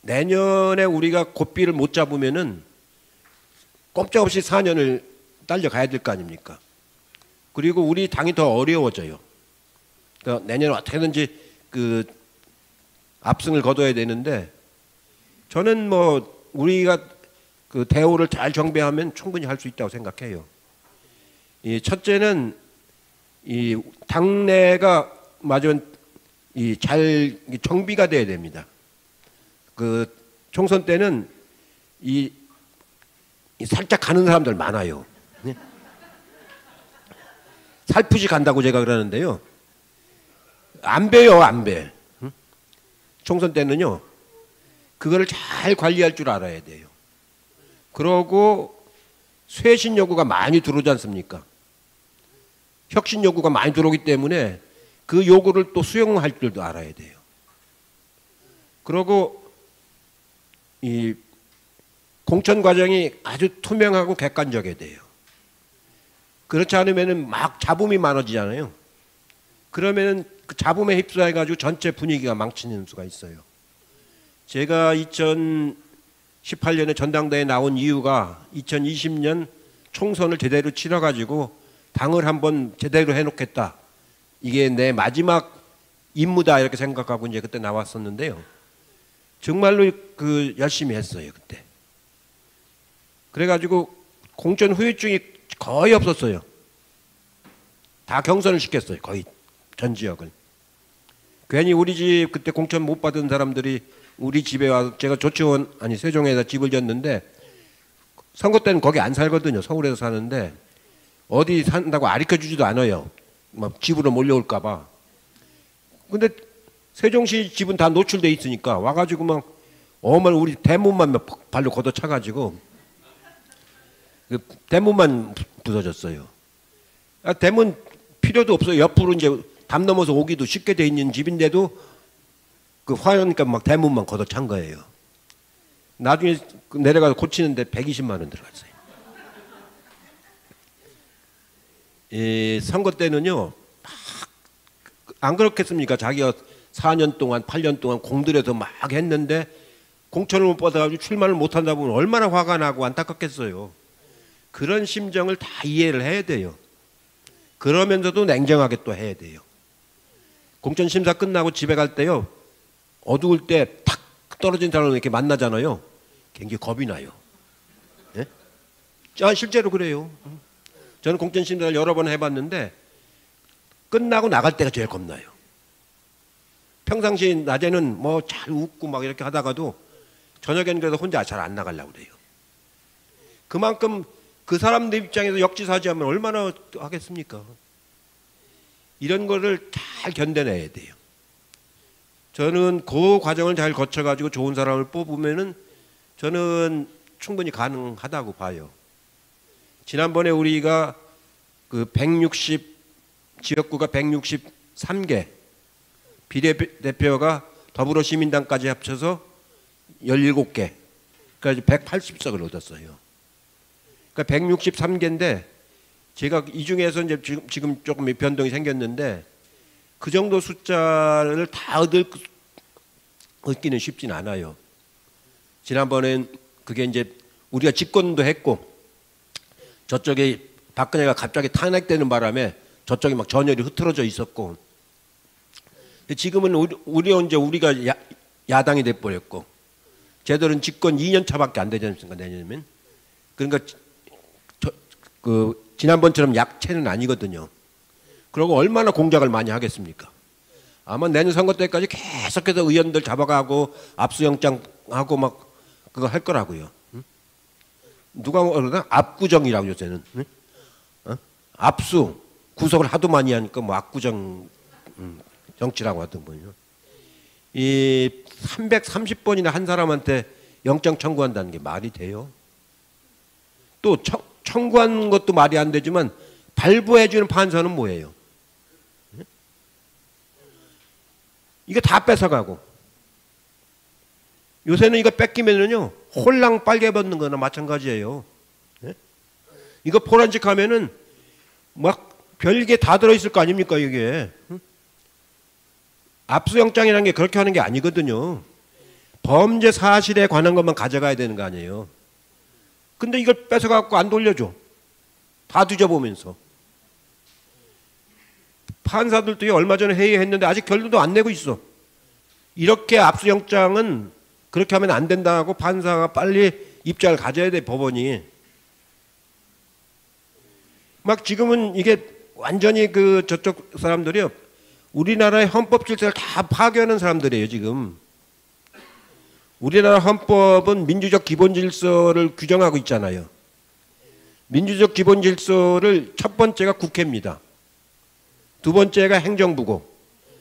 내년에 우리가 고삐를 못 잡으면은 꼼짝없이 4년을 딸려가야 될 거 아닙니까? 그리고 우리 당이 더 어려워져요. 그러니까 내년에 어떻게든지 그 압승을 거둬야 되는데, 저는 뭐 우리가 그 대우를 잘 정비하면 충분히 할 수 있다고 생각해요. 이 첫째는 이 당내가 맞은 이 잘 정비가 돼야 됩니다. 그 총선 때는 이 살짝 가는 사람들 많아요. 네? 살풋이 간다고 제가 그러는데요. 안 배요, 안 배. 총선 때는요, 그거를 잘 관리할 줄 알아야 돼요. 그러고 쇄신 요구가 많이 들어오지 않습니까? 혁신 요구가 많이 들어오기 때문에 그 요구를 또 수용할 줄도 알아야 돼요. 그러고 이 공천 과정이 아주 투명하고 객관적이어야 돼요. 그렇지 않으면은 막 잡음이 많아지잖아요. 그러면은 그 잡음에 휩싸여가지고 전체 분위기가 망치는 수가 있어요. 제가 2018년에 전당대회에 나온 이유가 2020년 총선을 제대로 치러가지고 당을 한번 제대로 해놓겠다. 이게 내 마지막 임무다 이렇게 생각하고 이제 그때 나왔었는데요. 정말로 그 열심히 했어요 그때. 그래가지고 공천 후유증이 거의 없었어요. 다 경선을 시켰어요. 거의 전 지역을. 괜히 우리 집 그때 공천 못 받은 사람들이 우리 집에 와서, 제가 조치원 아니 세종에다 집을 졌는데 선거 때는 거기 안 살거든요. 서울에서 사는데 어디 산다고 가르쳐주지도 않아요. 막 집으로 몰려올까 봐. 근데 세종시 집은 다 노출돼 있으니까 와가지고 막 어머니 우리 대문만 발로 걷어차가지고 그 대문만 부서졌어요. 아, 대문 필요도 없어요. 옆으로 이제 담 넘어서 오기도 쉽게 돼 있는 집인데도 그 화연니까 막 대문만 걷어찬 거예요. 나중에 내려가서 고치는데 120만 원 들어갔어요. 선거 때는요, 안 그렇겠습니까? 자기가 4년 동안, 8년 동안 공들여서 막 했는데 공천을 못 받아가지고 출마를 못 한다 보면 얼마나 화가 나고 안타깝겠어요. 그런 심정을 다 이해를 해야 돼요. 그러면서도 냉정하게 또 해야 돼요. 공천 심사 끝나고 집에 갈 때요, 어두울 때 탁 떨어진 사람을 이렇게 만나잖아요. 굉장히 겁이 나요. 네? 실제로 그래요. 저는 공천 심사를 여러 번 해봤는데 끝나고 나갈 때가 제일 겁나요. 평상시 낮에는 뭐 잘 웃고 막 이렇게 하다가도 저녁에는 그래도 혼자 잘 안 나가려고 그래요. 그만큼 그 사람들 입장에서 역지사지하면 얼마나 하겠습니까? 이런 거를 잘 견뎌내야 돼요. 저는 그 과정을 잘 거쳐가지고 좋은 사람을 뽑으면은 저는 충분히 가능하다고 봐요. 지난번에 우리가 그 160, 지역구가 163개, 비례대표가 더불어시민당까지 합쳐서 17개, 그러니까 180석을 얻었어요. 그러니까 163개인데 제가 이 중에서 이제 지금 조금 변동이 생겼는데 그 정도 숫자를 다 얻기는 쉽진 않아요. 지난번엔 그게 이제 우리가 집권도 했고 저쪽에 박근혜가 갑자기 탄핵되는 바람에 저쪽에 막 전열이 흐트러져 있었고, 지금은 우리가 야당이 돼버렸고, 쟤들은 집권 2년 차밖에 안 되지 않습니까, 내년이면. 그러니까 지난번처럼 약체는 아니거든요. 그리고 얼마나 공작을 많이 하겠습니까? 아마 내년 선거 때까지 계속해서 의원들 잡아가고 압수영장하고 막 그거 할 거라고요. 누가 그러나 압구정이라고 요새는. 압수 구속을 하도 많이 하니까 뭐 압구정 정치라고 하던군요. 이 330번이나 한 사람한테 영장 청구한다는 게 말이 돼요? 또 청구한 것도 말이 안 되지만 발부해주는 판사는 뭐예요? 이거 다 뺏어가고, 요새는 이거 뺏기면은요 홀랑 빨개 벗는 거나 마찬가지예요. 이거 포란식 하면은 막 별게 다 들어있을 거 아닙니까 이게. 압수영장이라는 게 그렇게 하는 게 아니거든요. 범죄 사실에 관한 것만 가져가야 되는 거 아니에요. 근데 이걸 뺏어갖고 안 돌려줘. 다 뒤져보면서. 판사들도 얼마 전에 회의했는데 아직 결론도 안 내고 있어. 이렇게 압수영장은 그렇게 하면 안 된다고 판사가 빨리 입장을 가져야 돼, 법원이. 막 지금은 이게 완전히 그 저쪽 사람들이요, 우리나라의 헌법 질서를 다 파괴하는 사람들이에요, 지금. 우리나라 헌법은 민주적 기본 질서를 규정하고 있잖아요. 민주적 기본 질서를 첫 번째가 국회입니다. 두 번째가 행정부고,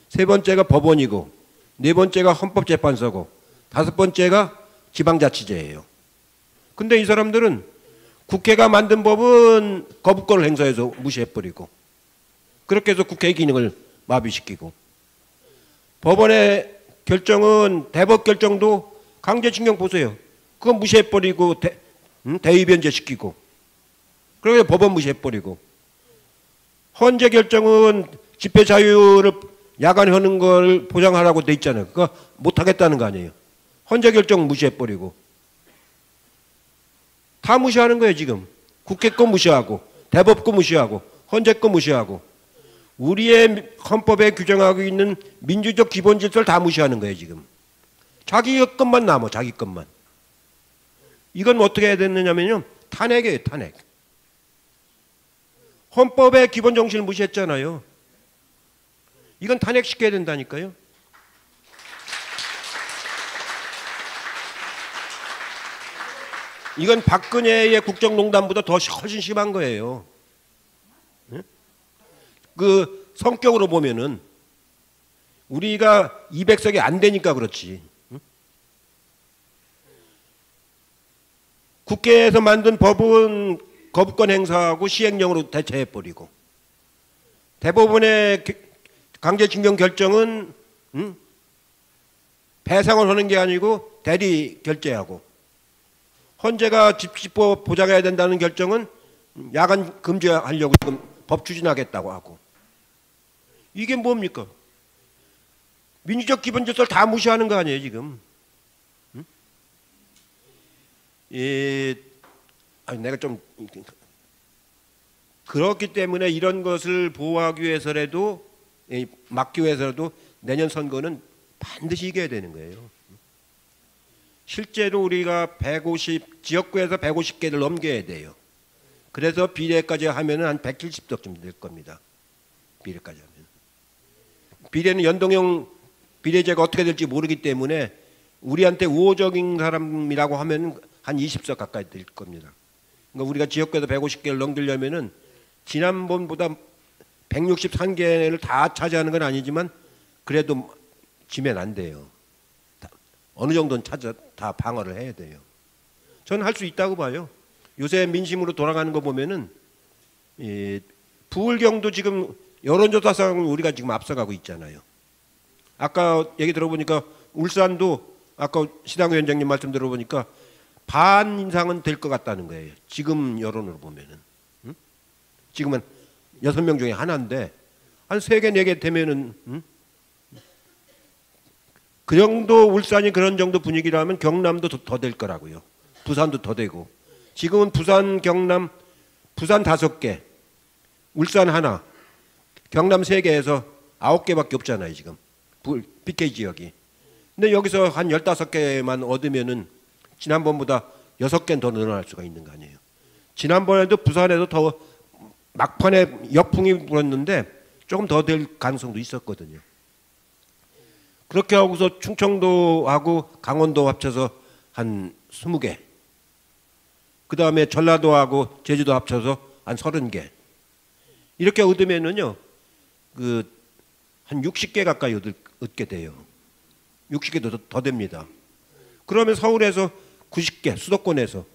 세 번째가 법원이고, 네 번째가 헌법재판소고, 다섯 번째가 지방자치제예요. 근데 이 사람들은 국회가 만든 법은 거부권을 행사해서 무시해버리고, 그렇게 해서 국회의 기능을 마비시키고, 법원의 결정은 대법 결정도 강제징용 보세요. 그건 무시해버리고 대의변제시키고, 그래서 법원 무시해버리고, 헌재 결정은 집회 자유를 야간하는 걸 보장하라고 돼 있잖아요. 그거 못하겠다는 거 아니에요. 헌재 결정 무시해버리고. 다 무시하는 거예요, 지금. 국회 거 무시하고, 대법 거 무시하고, 헌재 거 무시하고. 우리의 헌법에 규정하고 있는 민주적 기본 질서를 다 무시하는 거예요, 지금. 자기 것만 남아, 자기 것만. 이건 어떻게 해야 되느냐면요, 탄핵이에요, 탄핵. 헌법의 기본 정신을 무시했잖아요. 이건 탄핵시켜야 된다니까요. 이건 박근혜의 국정농단보다 더 훨씬 심한 거예요. 그 성격으로 보면은 우리가 200석이 안 되니까 그렇지. 국회에서 만든 법은 거부권 행사하고 시행령으로 대체해버리고, 대법원의 강제징용 결정은 배상을 하는 게 아니고 대리 결재하고, 헌재가 집시법 보장해야 된다는 결정은 야간 금지하려고 지금 법 추진하겠다고 하고. 이게 뭡니까? 민주적 기본 질서를 다 무시하는 거 아니에요, 지금. 내가 좀 그렇기 때문에 이런 것을 보호하기 위해서라도, 막기 위해서라도 내년 선거는 반드시 이겨야 되는 거예요. 실제로 우리가 150, 지역구에서 150개를 넘겨야 돼요. 그래서 비례까지 하면 한 170석쯤 될 겁니다. 비례까지 하면. 비례는 연동형 비례제가 어떻게 될지 모르기 때문에 우리한테 우호적인 사람이라고 하면 한 20석 가까이 될 겁니다. 그러니까 우리가 지역구에서 150개를 넘기려면은 지난번보다 163개를 다 차지하는 건 아니지만 그래도 지면 안 돼요. 어느 정도는 다 방어를 해야 돼요. 저는 할 수 있다고 봐요. 요새 민심으로 돌아가는 거 보면은 부울경도 지금 여론조사상 우리가 지금 앞서가고 있잖아요. 아까 얘기 들어보니까 울산도 아까 시당위원장님 말씀 들어보니까 반 이상은 될 것 같다는 거예요. 지금 여론으로 보면은. 지금은 6명 중에 하나인데 한 3개, 4개 되면은 그 정도 울산이 그런 정도 분위기라면 경남도 더 될 거라고요. 부산도 더 되고. 지금은 부산, 경남, 부산 5개, 울산 하나, 경남 3개에서 9개밖에 없잖아요, 지금. BK 지역이. 근데 여기서 한 15개만 얻으면은 지난번보다 6개는 더 늘어날 수가 있는 거 아니에요. 지난번에도 부산에도 더 막판에 역풍이 불었는데 조금 더 될 가능성도 있었거든요. 그렇게 하고서 충청도하고 강원도 합쳐서 한 20개. 그 다음에 전라도하고 제주도 합쳐서 한 30개. 이렇게 얻으면은요, 한 60개 가까이 얻게 돼요. 60개도 더 됩니다. 그러면 서울에서 90개, 수도권에서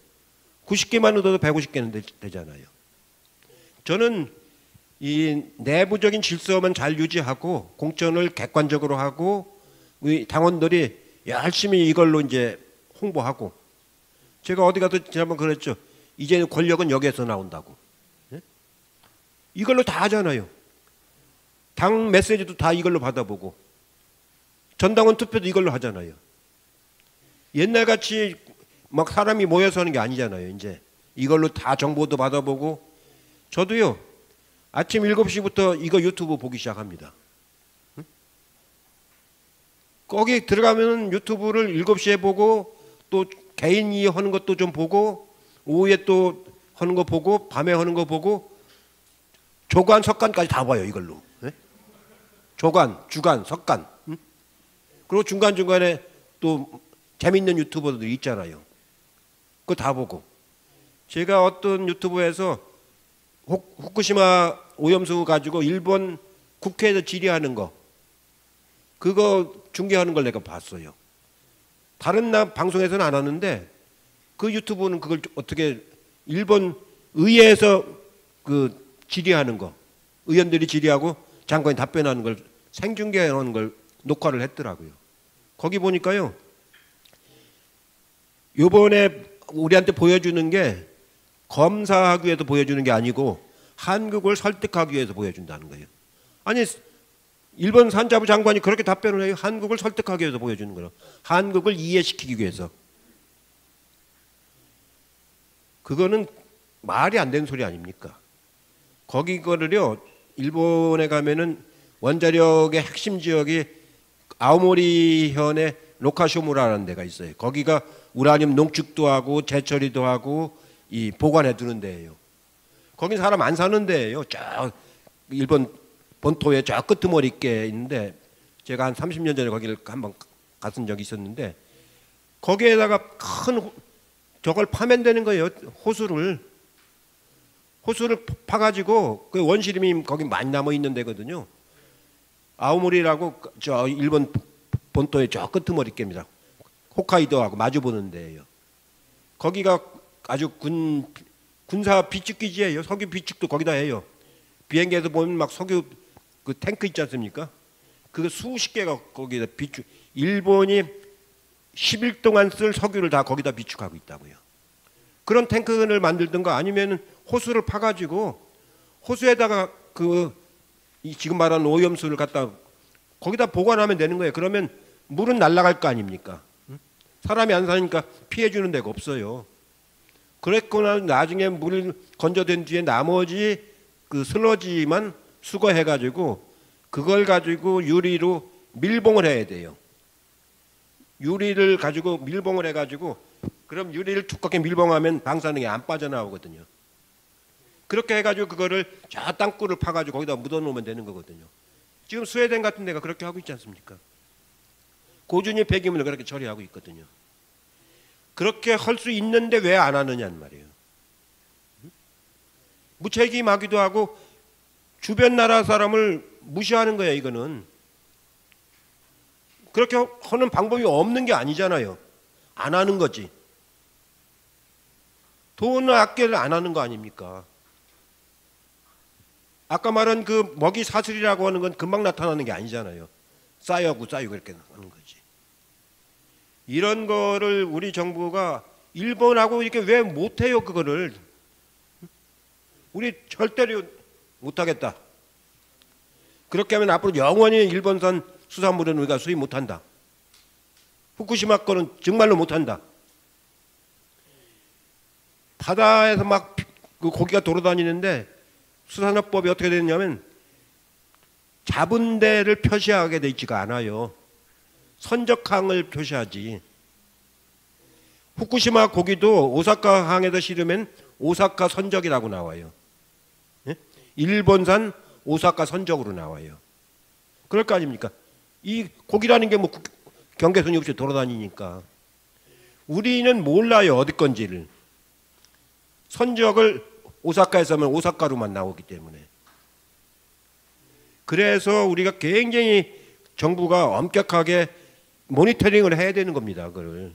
90개만 얻어도 150개는 되잖아요. 저는 이 내부적인 질서만 잘 유지하고 공천을 객관적으로 하고 우리 당원들이 열심히 이걸로 이제 홍보하고, 제가 어디 가도 지난번 그랬죠. 이제 권력은 여기에서 나온다고. 이걸로 다 하잖아요. 당 메시지도 다 이걸로 받아보고 전당원 투표도 이걸로 하잖아요. 옛날 같이 막 사람이 모여서 하는 게 아니잖아요. 이제 이걸로 다 정보도 받아보고 저도요. 아침 7시부터 이거 유튜브 보기 시작합니다. 거기 들어가면 유튜브를 7시에 보고 또 개인이 하는 것도 좀 보고 오후에 또 하는 거 보고 밤에 하는 거 보고 조간, 석간까지 다 봐요. 이걸로. 네? 조간, 주간, 석간. 그리고 중간중간에 또 재밌는 유튜버들 있잖아요. 그거 다 보고. 제가 어떤 유튜브에서 후쿠시마 오염수 가지고 일본 국회에서 질의하는 거 그거 중계하는 걸 내가 봤어요. 다른 방송에서는 안 하는데 그 유튜브는 그걸 어떻게 일본 의회에서 그 질의하는 거 의원들이 질의하고 장관이 답변하는 걸 생중계하는 걸 녹화를 했더라고요. 거기 보니까요. 요번에 우리한테 보여주는 게 검사하기 위해서 보여주는 게 아니고 한국을 설득하기 위해서 보여준다는 거예요. 아니 일본 산자부 장관이 그렇게 답변을 해요. 한국을 설득하기 위해서 보여주는 거예요. 한국을 이해시키기 위해서. 그거는 말이 안 되는 소리 아닙니까? 거기 거를요. 일본에 가면은 원자력의 핵심 지역이 아오모리현의 로카쇼무라는 데가 있어요. 거기가 우라늄 농축도 하고 재처리도 하고 이 보관해 두는 데예요. 거긴 사람 안 사는 데예요. 저 일본 본토에 저 끄트머리 있게 있는데 제가 한 30년 전에 거기를 한번 갔은 적이 있었는데 거기에다가 큰 저걸 파면 되는 거예요. 호수를 파가지고 그 원시림이 거기 많이 남아 있는 데거든요. 아오모리라고 저 일본 본토의 저 끄트머리 있게입니다. 홋카이도하고 마주보는 데예요. 거기가 아주 군사 비축기지예요. 석유 비축도 거기다 해요. 비행기에서 보면 막 석유 그 탱크 있지 않습니까? 그거 수십 개가 거기다 비축. 일본이 10일 동안 쓸 석유를 다 거기다 비축하고 있다고요. 그런 탱크를 만들든가 아니면 호수를 파가지고 호수에다가 지금 말하는 오염수를 갖다 거기다 보관하면 되는 거예요. 그러면 물은 날아갈 거 아닙니까? 사람이 안 사니까 피해주는 데가 없어요. 그랬거나 나중에 물을 건져댄 뒤에 나머지 그 슬러지만 수거해가지고 그걸 가지고 유리로 밀봉을 해야 돼요. 유리를 가지고 밀봉을 해가지고 그럼 유리를 두껍게 밀봉하면 방사능이 안 빠져나오거든요. 그렇게 해가지고 그거를 저 땅굴을 파가지고 거기다 묻어놓으면 되는 거거든요. 지금 스웨덴 같은 데가 그렇게 하고 있지 않습니까? 고준위 폐기물을 그렇게 처리하고 있거든요. 그렇게 할 수 있는데 왜 안 하느냐는 말이에요. 무책임하기도 하고 주변 나라 사람을 무시하는 거예요. 이거는 그렇게 하는 방법이 없는 게 아니잖아요. 안 하는 거지. 돈을 아껴를 안 하는 거 아닙니까? 아까 말한 그 먹이 사슬이라고 하는 건 금방 나타나는 게 아니잖아요. 쌓이고 이렇게 하는 거지. 이런 거를 우리 정부가 일본하고 이렇게 왜 못해요? 그거를 우리 절대로 못하겠다. 그렇게 하면 앞으로 영원히 일본산 수산물은 우리가 수입 못한다. 후쿠시마 거는 정말로 못한다. 바다에서 막 그 고기가 돌아다니는데 수산업법이 어떻게 되느냐면 잡은 데를 표시하게 돼 있지가 않아요. 선적항을 표시하지. 후쿠시마 고기도 오사카 항에서 실으면 오사카 선적이라고 나와요. 예? 일본산 오사카 선적으로 나와요. 그럴 거 아닙니까? 이 고기라는 게 뭐 경계선이 없이 돌아다니니까. 우리는 몰라요. 어디 건지를. 선적을 오사카에서 하면 오사카로만 나오기 때문에. 그래서 우리가 굉장히 정부가 엄격하게 모니터링을 해야 되는 겁니다. 그걸.